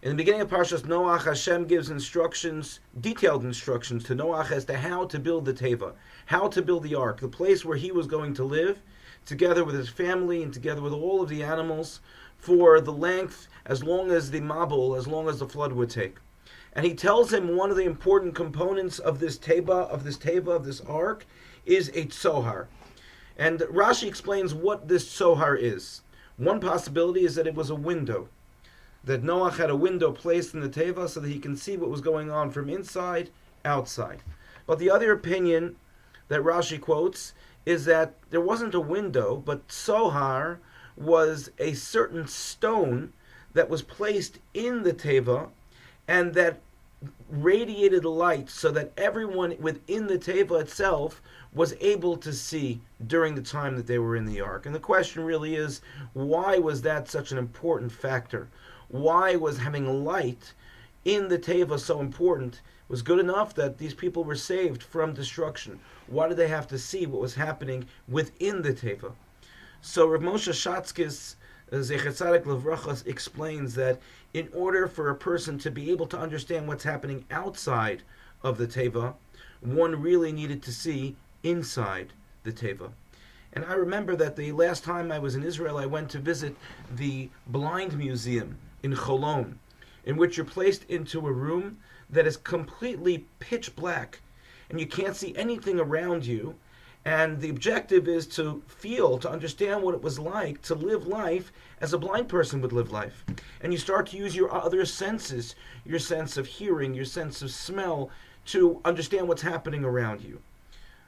In the beginning of Parshas Noach, Hashem gives instructions, detailed instructions to Noach as to how to build the Teva, how to build the ark, the place where he was going to live, together with his family and together with all of the animals, for the length, as long as the Mabul, as long as the flood would take. And he tells him one of the important components of this Teva, of this ark, is a tzohar. And Rashi explains what this tzohar is. One possibility is that it was a window, that Noach had a window placed in the Teva so that he can see what was going on from inside, outside. But the other opinion that Rashi quotes is that there wasn't a window, but Tzohar was a certain stone that was placed in the Teva and that radiated light so that everyone within the Teva itself was able to see during the time that they were in the ark. And the question really is, why was that such an important factor? Why was having light in the Teva so important? It was good enough that these people were saved from destruction. Why did they have to see what was happening within the Teva? So Rav Moshe Shatzkis, Zecher Tzaddik Levrachos, explains that in order for a person to be able to understand what's happening outside of the Teva, one really needed to see inside the Teva. And I remember that the last time I was in Israel, I went to visit the Blind Museum in Cholon, in which you're placed into a room that is completely pitch black, and you can't see anything around you, and the objective is to feel, to understand what it was like to live life as a blind person would live life. And you start to use your other senses, your sense of hearing, your sense of smell, to understand what's happening around you.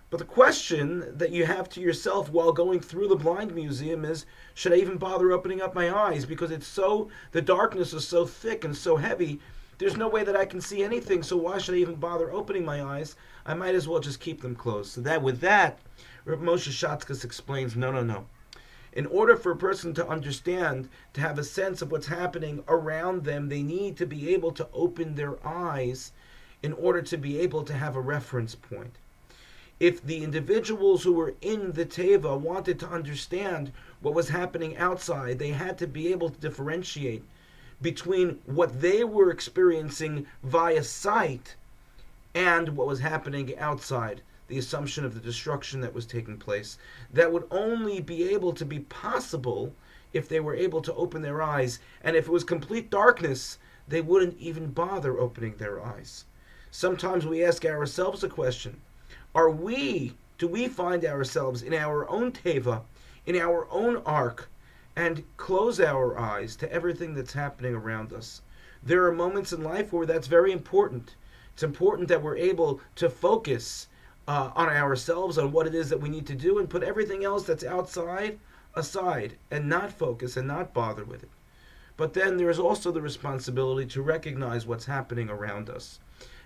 But the question that you have to yourself while going through the blind museum is, should I even bother opening up my eyes? Because the darkness is so thick and so heavy, there's no way that I can see anything, so why should I even bother opening my eyes? I might as well just keep them closed. So that with that, Rav Moshe Shatzkis explains, no. In order for a person to understand, to have a sense of what's happening around them, they need to be able to open their eyes in order to be able to have a reference point. If the individuals who were in the Teva wanted to understand what was happening outside, they had to be able to differentiate between what they were experiencing via sight and what was happening outside, the assumption of the destruction that was taking place. That would only be able to be possible if they were able to open their eyes, and if it was complete darkness, they wouldn't even bother opening their eyes. Sometimes we ask ourselves a question: do we find ourselves in our own Teva, in our own ark, and close our eyes to everything that's happening around us? There are moments in life where that's very important. It's important that we're able to focus on ourselves, on what it is that we need to do, and put everything else that's outside aside, and not focus and not bother with it. But then there is also the responsibility to recognize what's happening around us,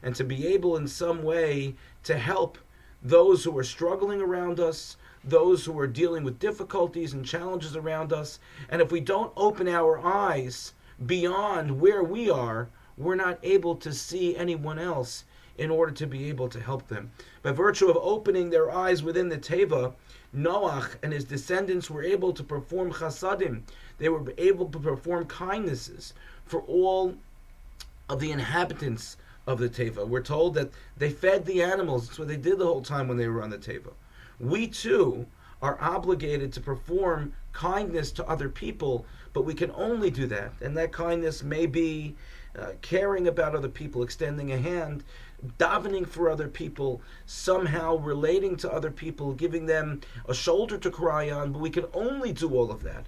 and to be able in some way to help those who are struggling around us, those who are dealing with difficulties and challenges around us. And if we don't open our eyes beyond where we are, we're not able to see anyone else in order to be able to help them. By virtue of opening their eyes within the Teva, Noach and his descendants were able to perform chasadim. They were able to perform kindnesses for all of the inhabitants of the Teva. We're told that they fed the animals. That's what they did the whole time when they were on the Teva. We too are obligated to perform kindness to other people, but we can only do that. And that kindness may be caring about other people, extending a hand, davening for other people, somehow relating to other people, giving them a shoulder to cry on. But we can only do all of that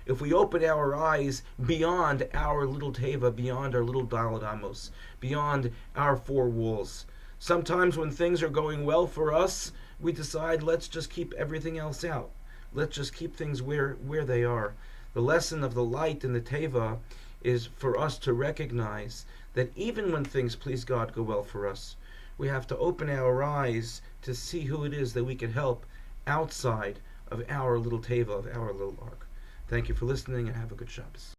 if we open our eyes beyond our little Teva, beyond our little Daled Amos, beyond our four walls. Sometimes when things are going well for us, we decide, let's just keep everything else out. Let's just keep things where they are. The lesson of the light in the Teva is for us to recognize that even when things, please God, go well for us, we have to open our eyes to see who it is that we can help outside of our little Teva, of our little ark. Thank you for listening, and have a good Shabbos.